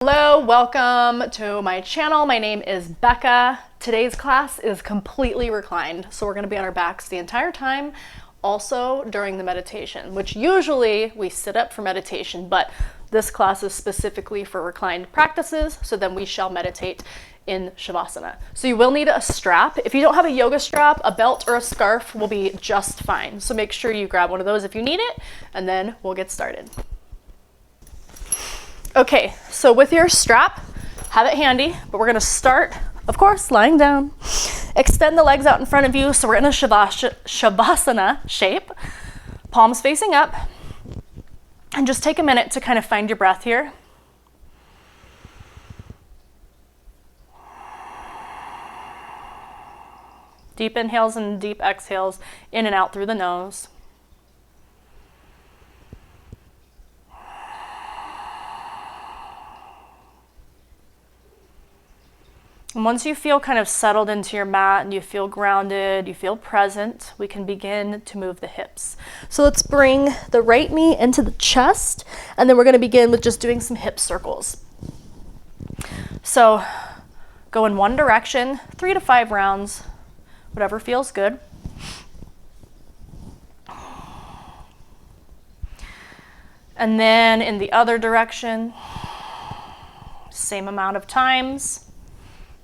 Hello, welcome to my channel. My name is Becca. Today's class is completely reclined, so we're going to be on our backs the entire time, also during the meditation, which usually we sit up for meditation, but this class is specifically for reclined practices, so then we shall meditate in Shavasana. So you will need a strap. If you don't have a yoga strap, a belt or a scarf will be just fine. So make sure you grab one of those if you need it, and then we'll get started. Okay, so with your strap, have it handy, but we're gonna start, of course, lying down. Extend the legs out in front of you, so we're in a Shavasana shape, palms facing up, and just take a minute to kind of find your breath here. Deep inhales and deep exhales, in and out through the nose. And once you feel kind of settled into your mat and you feel grounded, you feel present, we can begin to move the hips. So let's bring the right knee into the chest, and then we're going to begin with just doing some hip circles. So go in one direction, 3 to 5 rounds, whatever feels good. And then in the other direction, same amount of times.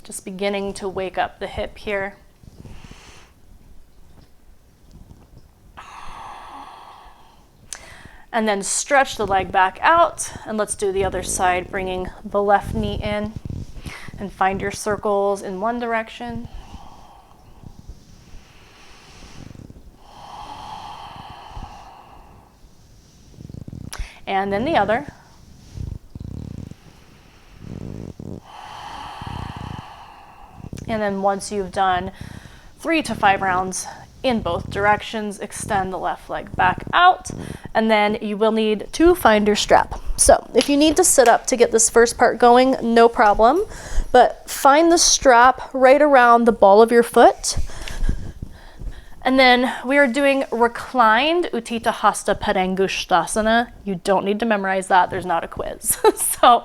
Just beginning to wake up the hip here. And then stretch the leg back out, and let's do the other side, bringing the left knee in, and find your circles in one direction. And then the other. And then once you've done 3 to 5 rounds in both directions, extend the left leg back out, and then you will need to find your strap. So if you need to sit up to get this first part going, no problem, but find the strap right around the ball of your foot. And then we are doing reclined Utthita Hasta Padangusthasana. You don't need to memorize that, there's not a quiz. So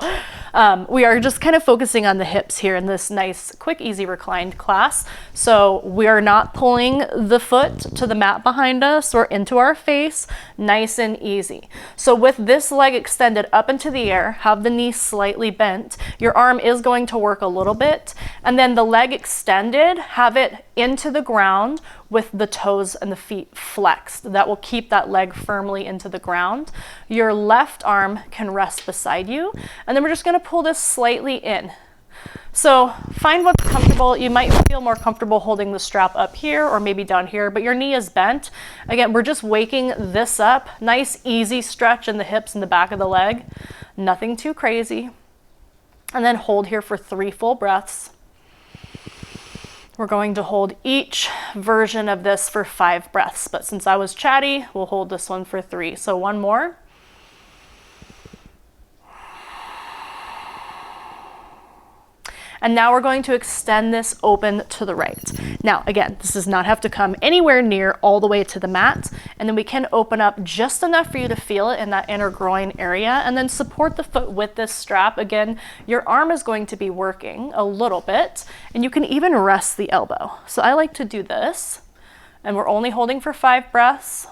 we are just kind of focusing on the hips here in this nice, quick, easy reclined class. So we are not pulling the foot to the mat behind us or into our face, nice and easy. So with this leg extended up into the air, have the knee slightly bent, your arm is going to work a little bit, and then the leg extended, have it into the ground with the toes and the feet flexed. That will keep that leg firmly into the ground. Your left arm can rest beside you, and then we're just gonna pull this slightly in. So find what's comfortable. You might feel more comfortable holding the strap up here or maybe down here, but your knee is bent. Again, we're just waking this up. Nice, easy stretch in the hips and the back of the leg. Nothing too crazy. And then hold here for 3 full breaths. We're going to hold each version of this for 5 breaths, but since I was chatty, we'll hold this one for 3. So one more. And now we're going to extend this open to the right. Now, again, this does not have to come anywhere near all the way to the mat. And then we can open up just enough for you to feel it in that inner groin area, and then support the foot with this strap. Again, your arm is going to be working a little bit, and you can even rest the elbow. So I like to do this, and we're only holding for 5 breaths.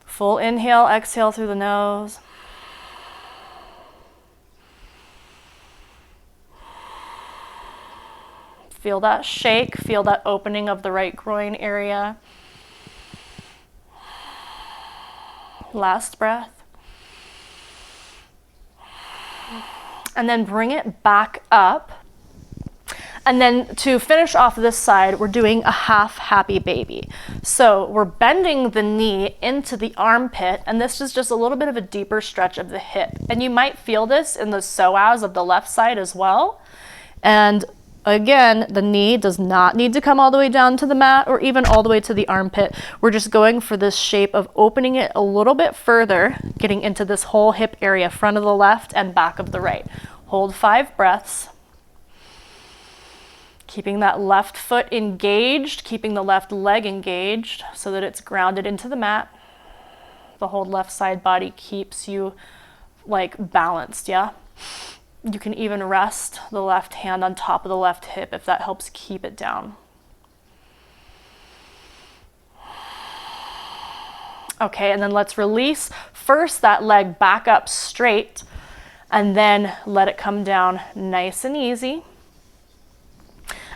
Full inhale, exhale through the nose. Feel that shake, feel that opening of the right groin area. Last breath. And then bring it back up. And then to finish off this side, we're doing a half happy baby. So we're bending the knee into the armpit, and this is just a little bit of a deeper stretch of the hip. And you might feel this in the psoas of the left side as well. And again, the knee does not need to come all the way down to the mat or even all the way to the armpit. We're just going for this shape of opening it a little bit further, getting into this whole hip area, front of the left and back of the right. Hold 5 breaths. Keeping that left foot engaged, keeping the left leg engaged so that it's grounded into the mat. The whole left side body keeps you like balanced, yeah? You can even rest the left hand on top of the left hip if that helps keep it down. Okay, and then let's release first that leg back up straight, and then let it come down nice and easy.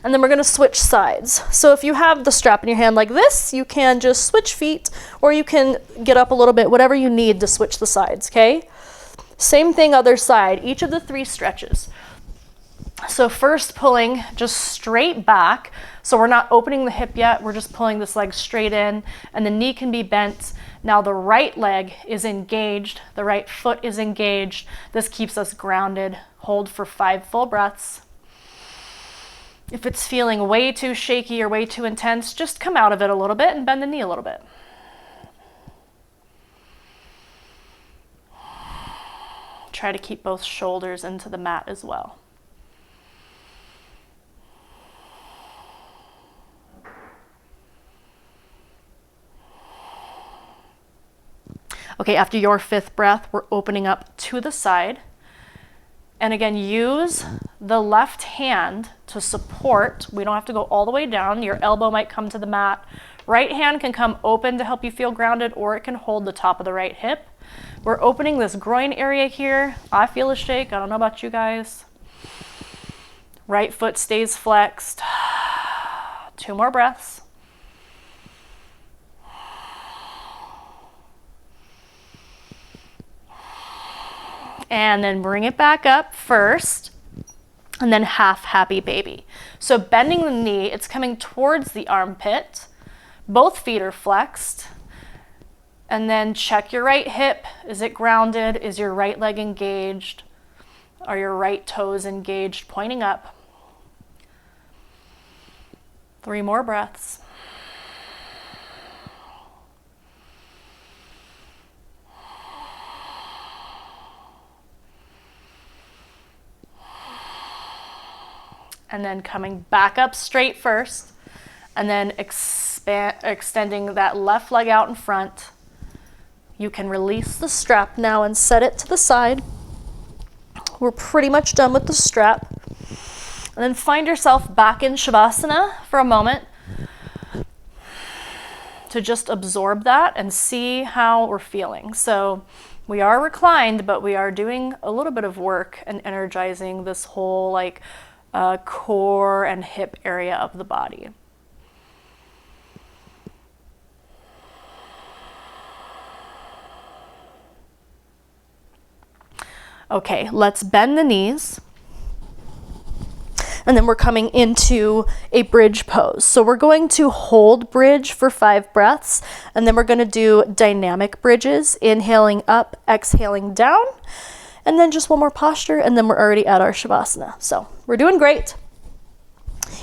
And then we're gonna switch sides. So if you have the strap in your hand like this, you can just switch feet, or you can get up a little bit, whatever you need to switch the sides, okay? Same thing, other side, each of the 3 stretches. So first pulling just straight back. So we're not opening the hip yet, we're just pulling this leg straight in, and the knee can be bent. Now the right leg is engaged, the right foot is engaged. This keeps us grounded. Hold for 5 full breaths. If it's feeling way too shaky or way too intense, just come out of it a little bit and bend the knee a little bit. Try to keep both shoulders into the mat as well. Okay, after your 5th breath, we're opening up to the side. And again, use the left hand to support. We don't have to go all the way down. Your elbow might come to the mat. Right hand can come open to help you feel grounded, or it can hold the top of the right hip. We're opening this groin area here. I feel a shake. I don't know about you guys. Right foot stays flexed. 2 more breaths. And then bring it back up first, and then half happy baby. So bending the knee, it's coming towards the armpit. Both feet are flexed. And then check your right hip. Is it grounded? Is your right leg engaged? Are your right toes engaged, pointing up? 3 more breaths. And then coming back up straight first, and then extending that left leg out in front. You can release the strap now and set it to the side. We're pretty much done with the strap. And then find yourself back in Shavasana for a moment to just absorb that and see how we're feeling. So we are reclined, but we are doing a little bit of work and energizing this whole core and hip area of the body. Okay, let's bend the knees. And then we're coming into a bridge pose. So we're going to hold bridge for 5 breaths, and then we're going to do dynamic bridges, inhaling up, exhaling down, and then just one more posture, and then we're already at our Shavasana. So we're doing great.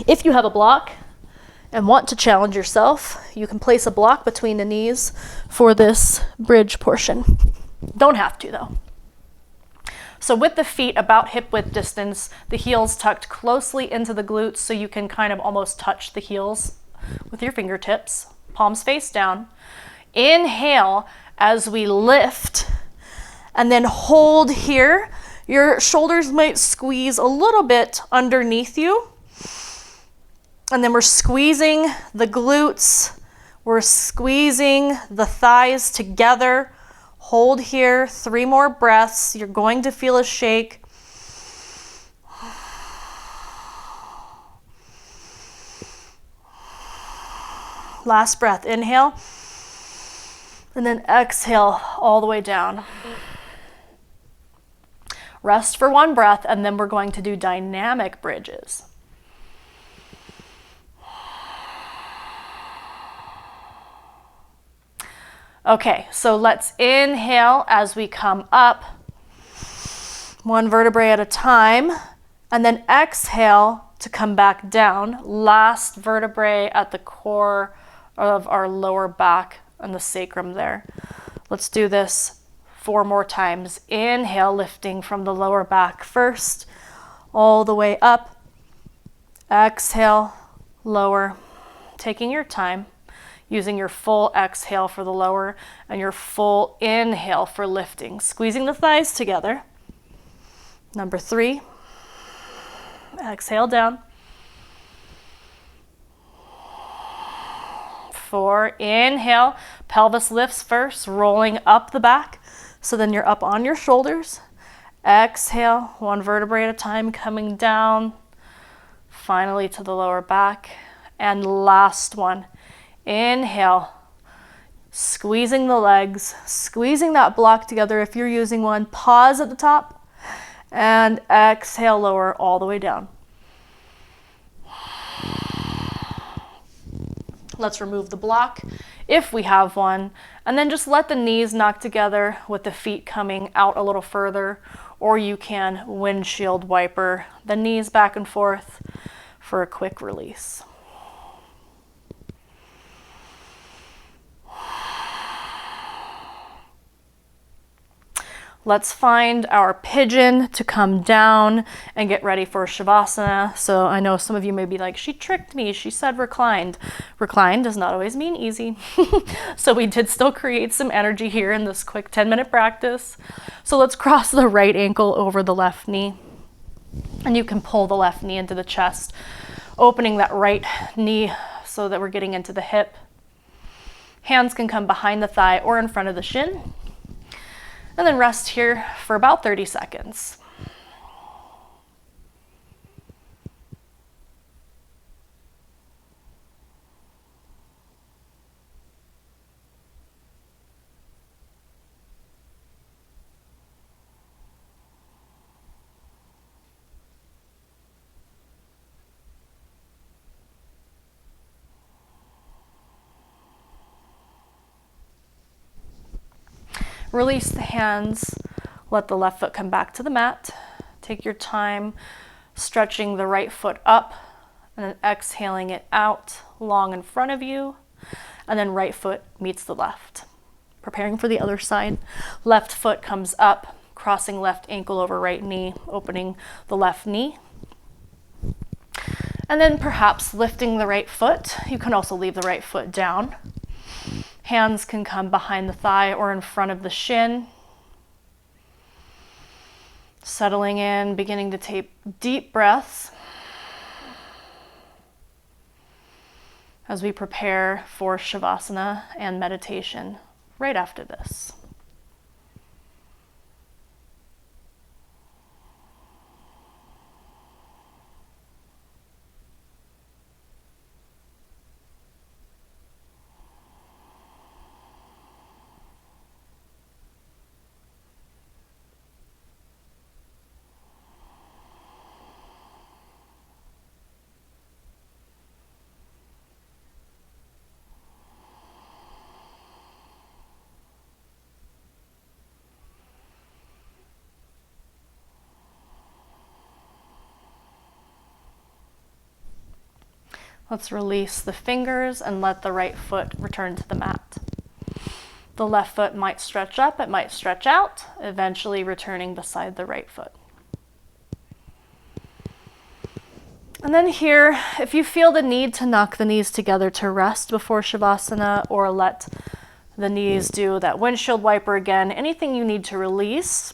If you have a block and want to challenge yourself, you can place a block between the knees for this bridge portion. Don't have to though. So with the feet about hip width distance, the heels tucked closely into the glutes so you can kind of almost touch the heels with your fingertips, palms face down. Inhale as we lift, and then hold here. Your shoulders might squeeze a little bit underneath you. And then we're squeezing the glutes. We're squeezing the thighs together. Hold here, 3 more breaths. You're going to feel a shake. Last breath, inhale. And then exhale all the way down. Rest for 1 breath, and then we're going to do dynamic bridges. Okay, so let's inhale as we come up, 1 vertebrae at a time, and then exhale to come back down, last vertebrae at the core of our lower back and the sacrum there. Let's do this 4 more times. Inhale, lifting from the lower back first, all the way up. Exhale, lower, taking your time. using your full exhale for the lower and your full inhale for lifting. Squeezing the thighs together. Number 3, exhale down. 4, inhale, pelvis lifts first, rolling up the back. So then you're up on your shoulders. Exhale, 1 vertebrae at a time, coming down, finally to the lower back. And last one, inhale, squeezing the legs, squeezing that block together if you're using one. Pause at the top, and exhale, lower all the way down. Let's remove the block if we have one, and then just let the knees knock together with the feet coming out a little further, or you can windshield wiper the knees back and forth for a quick release. Let's find our pigeon to come down and get ready for Shavasana. So I know some of you may be like, she tricked me, she said reclined. Reclined does not always mean easy. So we did still create some energy here in this quick 10-minute practice. So let's cross the right ankle over the left knee. And you can pull the left knee into the chest, opening that right knee so that we're getting into the hip. Hands can come behind the thigh or in front of the shin. And then rest here for about 30 seconds. Release the hands, let the left foot come back to the mat. Take your time stretching the right foot up and then exhaling it out long in front of you. And then right foot meets the left. Preparing for the other side. Left foot comes up, crossing left ankle over right knee, opening the left knee. And then perhaps lifting the right foot. You can also leave the right foot down. Hands can come behind the thigh or in front of the shin. Settling in, beginning to take deep breaths as we prepare for Shavasana and meditation right after this. Let's release the fingers and let the right foot return to the mat. The left foot might stretch up, it might stretch out, eventually returning beside the right foot. And then here, if you feel the need to knock the knees together to rest before Shavasana, or let the knees do that windshield wiper again, anything you need to release,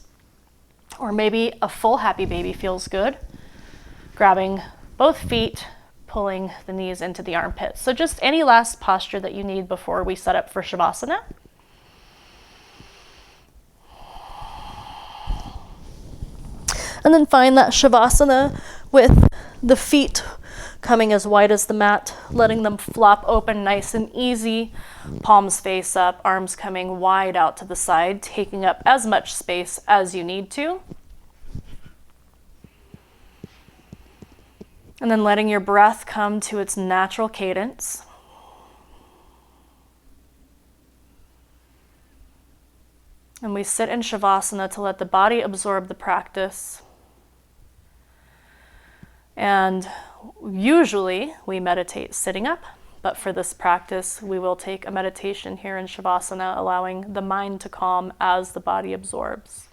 or maybe a full happy baby feels good, grabbing both feet, pulling the knees into the armpits. So just any last posture that you need before we set up for Shavasana. And then find that Shavasana with the feet coming as wide as the mat, letting them flop open nice and easy, palms face up, arms coming wide out to the side, taking up as much space as you need to. And then letting your breath come to its natural cadence. And we sit in Shavasana to let the body absorb the practice. And usually we meditate sitting up, but for this practice, we will take a meditation here in Shavasana, allowing the mind to calm as the body absorbs.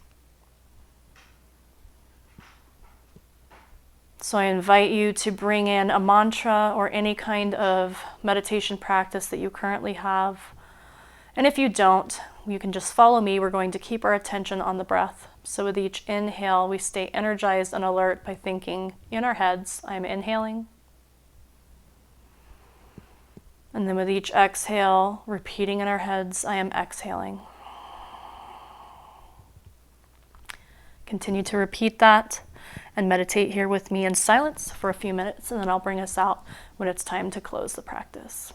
So I invite you to bring in a mantra or any kind of meditation practice that you currently have. And if you don't, you can just follow me. We're going to keep our attention on the breath. So with each inhale, we stay energized and alert by thinking in our heads, I'm inhaling. And then with each exhale, repeating in our heads, I am exhaling. Continue to repeat that and meditate here with me in silence for a few minutes, and then I'll bring us out when it's time to close the practice.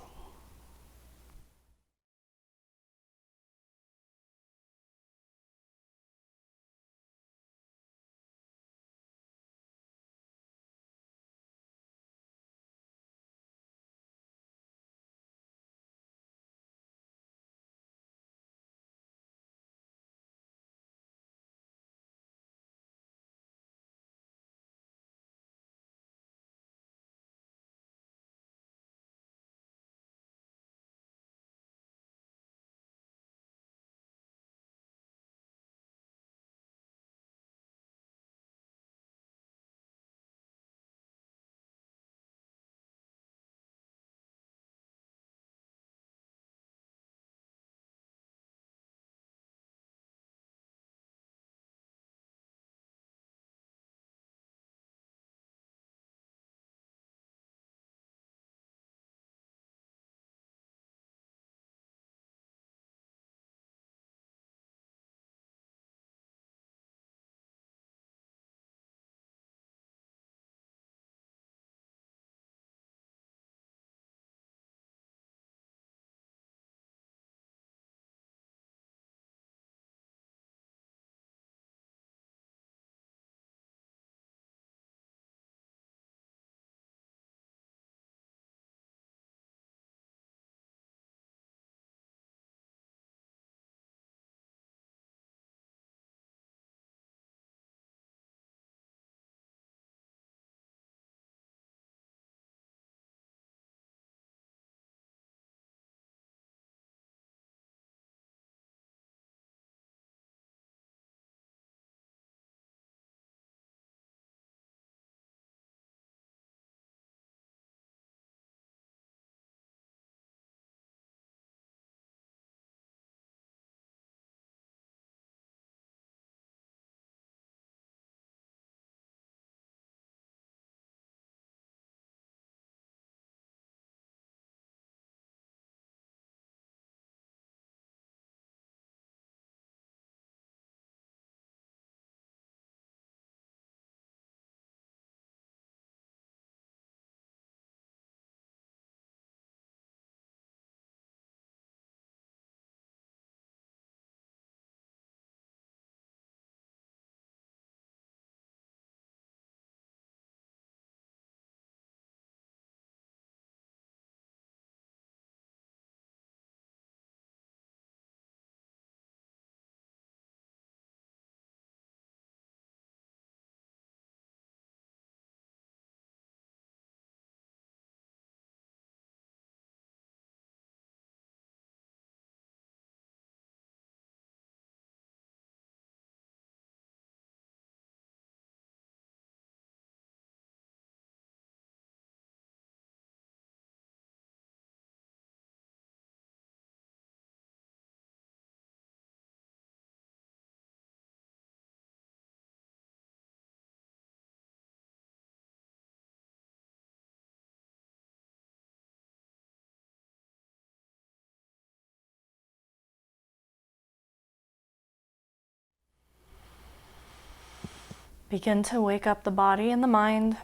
Begin to wake up the body and the mind.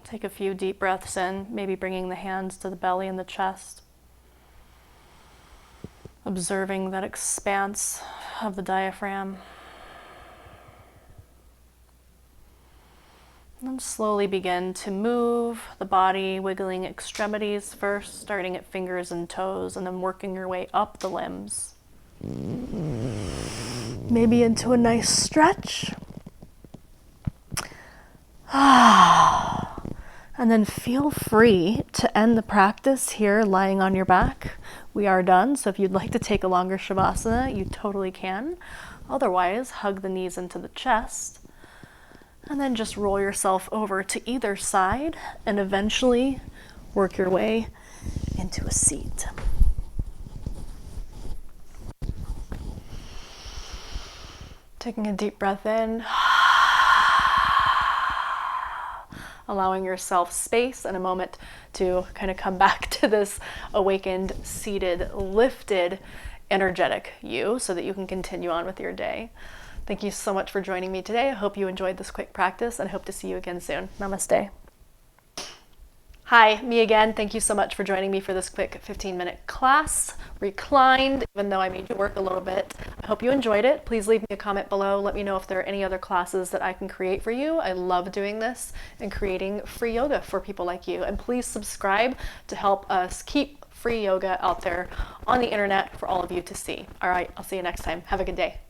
Take a few deep breaths in, maybe bringing the hands to the belly and the chest. Observing that expanse of the diaphragm. And then slowly begin to move the body, wiggling extremities first, starting at fingers and toes, and then working your way up the limbs. Maybe into a nice stretch. And then feel free to end the practice here lying on your back. We are done, so if you'd like to take a longer Shavasana, you totally can. Otherwise, hug the knees into the chest. And then just roll yourself over to either side and eventually work your way into a seat. Taking a deep breath in, allowing yourself space and a moment to kind of come back to this awakened, seated, lifted, energetic you so that you can continue on with your day. Thank you so much for joining me today. I hope you enjoyed this quick practice and hope to see you again soon. Namaste. Hi, me again. Thank you so much for joining me for this quick 15-minute class, Reclined, even though I made you work a little bit. I hope you enjoyed it. Please leave me a comment below. Let me know if there are any other classes that I can create for you. I love doing this and creating free yoga for people like you. And please subscribe to help us keep free yoga out there on the internet for all of you to see. All right, I'll see you next time. Have a good day.